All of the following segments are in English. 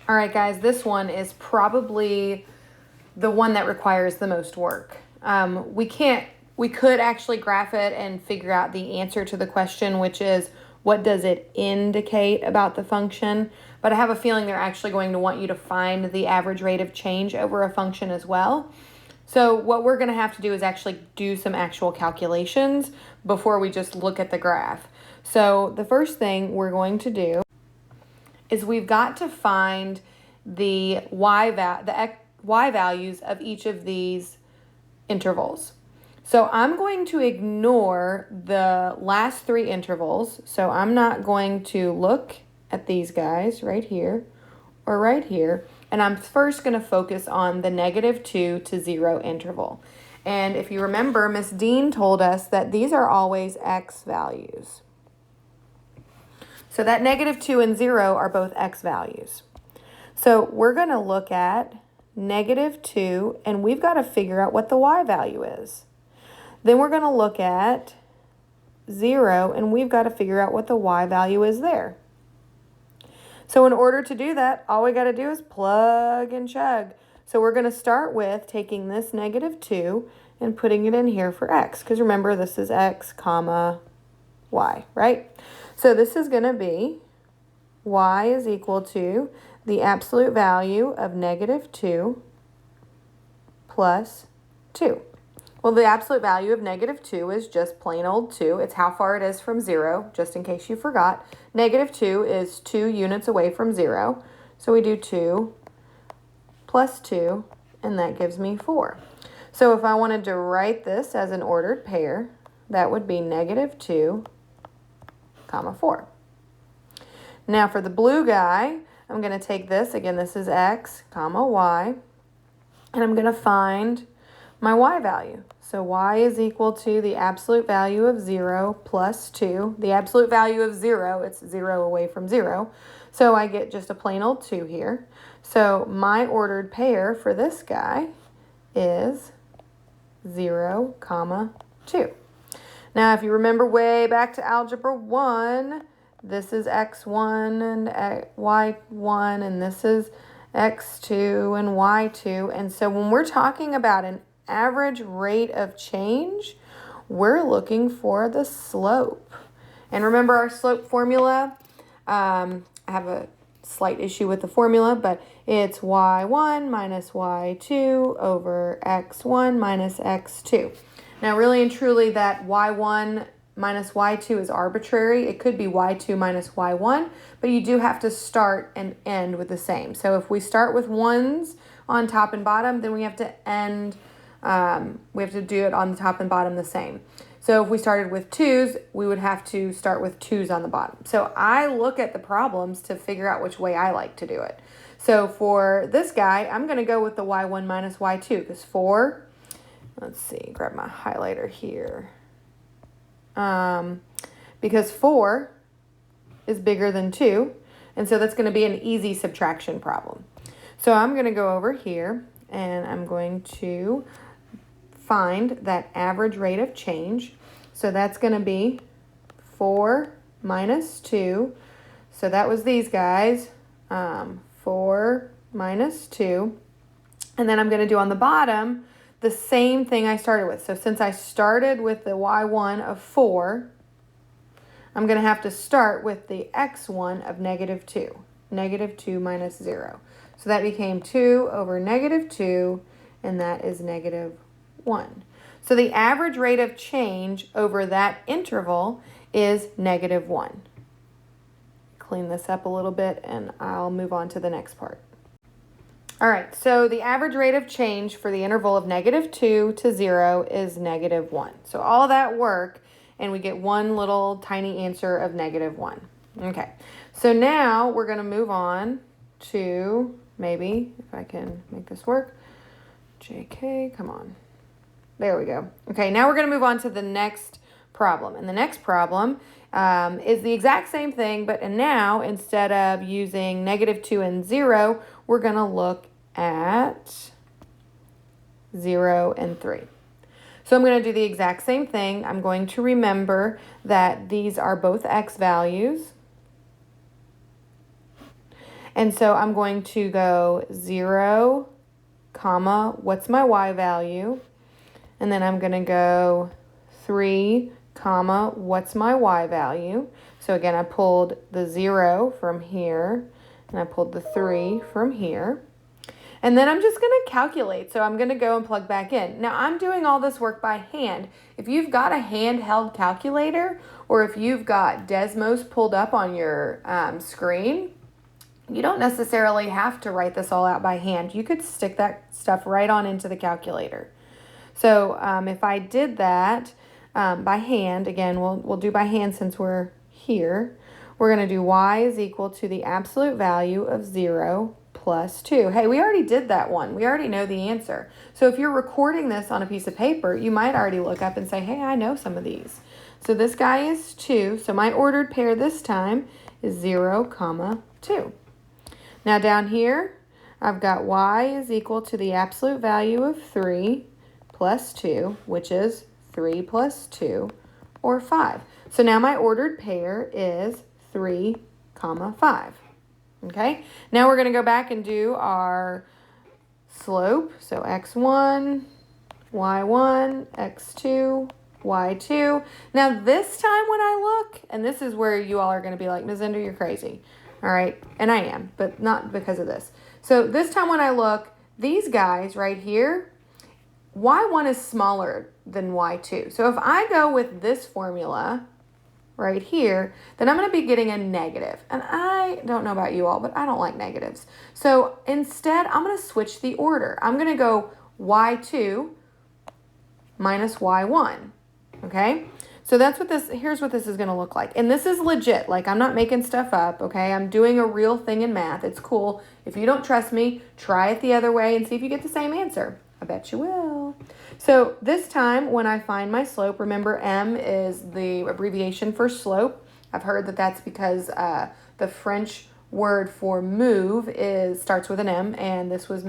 All right, guys, this one is probably the one that requires the most work. We could actually graph it and figure out the answer to the question, which is, what does it indicate about the function? But I have a feeling they're actually going to want you to find the average rate of change over a function as well. So what we're going to have to do is actually do some actual calculations before we just look at the graph. So the first thing we're going to do is we've got to find the y values of each of these intervals. So I'm going to ignore the last three intervals. So I'm not going to look at these guys right here or right here. And I'm first going to focus on the -2 to 0 interval. And if you remember, Miss Dean told us that these are always x values. So that -2 and 0 are both x values. So we're going to look at -2, and we've got to figure out what the y value is. Then we're going to look at 0, and we've got to figure out what the y value is there. So in order to do that, all we got to do is plug and chug. So we're going to start with taking this -2 and putting it in here for x, because remember, this is x comma y, right? So this is going to be y is equal to the absolute value of -2 plus 2. Well, the absolute value of -2 is just plain old 2. It's how far it is from 0, just in case you forgot. -2 is 2 units away from 0. So we do 2 plus 2, and that gives me 4. So if I wanted to write this as an ordered pair, that would be -2, comma 4. Now for the blue guy, I'm going to take this, again, this is x, comma y, and I'm going to find my y value. So y is equal to the absolute value of 0 plus 2. The absolute value of 0, it's 0 away from 0. So I get just a plain old 2 here. So my ordered pair for this guy is 0, comma 2. Now, if you remember way back to Algebra 1, this is x1 and y1, and this is x2 and y2. And so when we're talking about an average rate of change, we're looking for the slope. And remember our slope formula? I have a slight issue with the formula, but it's y1 minus y2 over x1 minus x2. Now, really and truly, that y1 minus y2 is arbitrary. It could be y2 minus y1, but you do have to start and end with the same. So if we start with 1s on top and bottom, then we have to end, we have to do it on the top and bottom the same. So if we started with 2s, we would have to start with 2s on the bottom. So I look at the problems to figure out which way I like to do it. So for this guy, I'm going to go with the y1 minus y2, because 4, let's see, grab my highlighter here. Because 4 is bigger than 2, and so that's going to be an easy subtraction problem. So I'm going to go over here, and I'm going to find that average rate of change. So that's going to be 4 minus 2. So that was these guys, 4 minus 2. And then I'm going to do on the bottom the same thing I started with. So since I started with the y1 of 4, I'm going to have to start with the x1 of -2. -2 minus 0. So that became 2 over -2, and that is -1. So the average rate of change over that interval is -1. Clean this up a little bit, and I'll move on to the next part. All right, so the average rate of change for the interval of -2 to 0 is -1. So all that work, and we get one little tiny answer of -1. Okay, so now we're going to move on to, maybe, if I can make this work, JK, come on. There we go. Okay, now we're going to move on to the next problem. And the next problem is the exact same thing, but now instead of using -2 and 0, we're going to look at 0 and 3. So I'm going to do the exact same thing. I'm going to remember that these are both x values. And so I'm going to go 0, comma, what's my y value? And then I'm going to go 3, comma, what's my y value? So again, I pulled the 0 from here, and I pulled the 3 from here. And then I'm just going to calculate. So I'm going to go and plug back in. Now I'm doing all this work by hand. If you've got a handheld calculator, or if you've got Desmos pulled up on your screen, you don't necessarily have to write this all out by hand. You could stick that stuff right on into the calculator. So if I did that by hand, again, we'll do by hand since we're here. We're going to do y is equal to the absolute value of 0 plus 2. Hey, we already did that one. We already know the answer. So if you're recording this on a piece of paper, you might already look up and say, hey, I know some of these. So this guy is 2. So my ordered pair this time is 0, comma 2. Now down here, I've got y is equal to the absolute value of 3 plus 2, which is 3 plus 2, or 5. So now my ordered pair is 3, comma 5. Okay, now we're going to go back and do our slope. So x1, y1, x2, y2. Now this time when I look, and this is where you all are going to be like, Ms. Ender, you're crazy. All right, and I am, but not because of this. So this time when I look, these guys right here, y1 is smaller than y2. So if I go with this formula right here, then I'm going to be getting a negative. And I don't know about you all, but I don't like negatives. So instead, I'm going to switch the order. I'm going to go y2 minus y1, okay? So that's what here's what this is going to look like. And this is legit. Like, I'm not making stuff up, okay? I'm doing a real thing in math. It's cool. If you don't trust me, try it the other way and see if you get the same answer. I bet you will. So this time when I find my slope, remember M is the abbreviation for slope. I've heard that that's because the French word for move starts with an M, and this was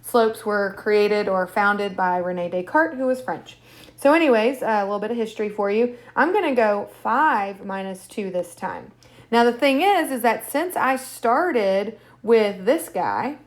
slopes were created or founded by René Descartes, who was French. So anyways, a little bit of history for you. I'm going to go 5 minus 2 this time. Now the thing is that since I started with this guy,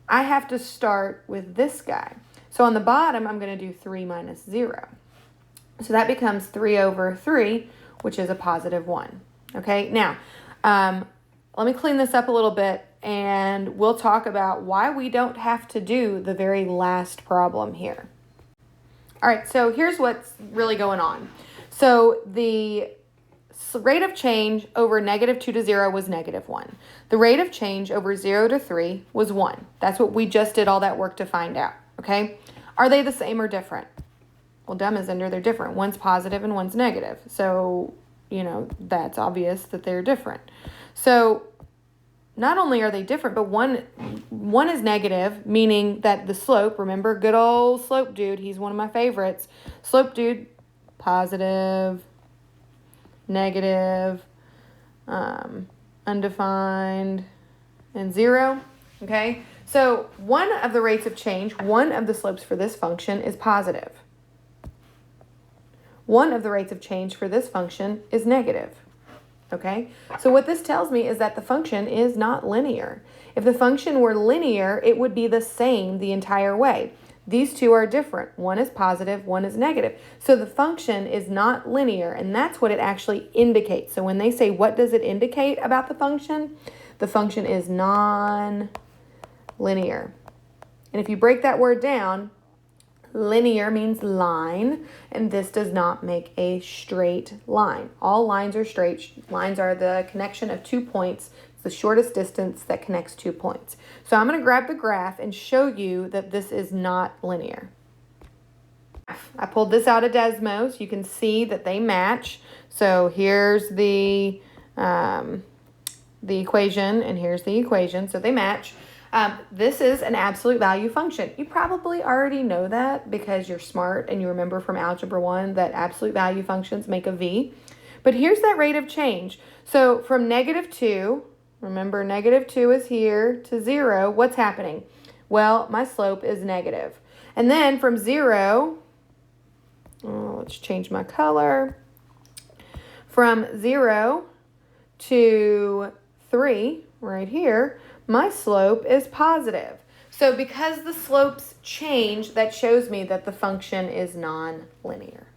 I have to start with this guy. So on the bottom, I'm going to do 3 minus 0. So that becomes 3 over 3, which is a positive 1. Okay, now let me clean this up a little bit, and we'll talk about why we don't have to do the very last problem here. All right, so here's what's really going on. So the rate of change over negative 2 to 0 was negative 1. The rate of change over 0 to 3 was 1. That's what we just did all that work to find out, okay? Are they the same or different? Well, dumb as under, they're different. One's positive and one's negative. So, you know, that's obvious that they're different. So not only are they different, but one is negative, meaning that the slope, remember, good old slope dude, he's one of my favorites. Slope dude, positive, negative, undefined, and 0, okay? So one of the rates of change, one of the slopes for this function is positive. One of the rates of change for this function is negative, okay? So what this tells me is that the function is not linear. If the function were linear, it would be the same the entire way. These two are different. One is positive, one is negative. So the function is not linear, and that's what it actually indicates. So when they say, what does it indicate about the function is non-linear. And if you break that word down, linear means line, and this does not make a straight line. All lines are straight. Lines are the connection of 2 points. It's the shortest distance that connects 2 points. So I'm going to grab the graph and show you that this is not linear. I pulled this out of Desmos. You can see that they match. So here's the equation, and here's the equation. So they match. This is an absolute value function. You probably already know that because you're smart and you remember from Algebra 1 that absolute value functions make a V. But here's that rate of change. So from negative 2, remember negative 2 is here, to 0, what's happening? Well, my slope is negative. And then from 0, let's change my color. From 0 to 3, right here, my slope is positive. So because the slopes change, that shows me that the function is non-linear.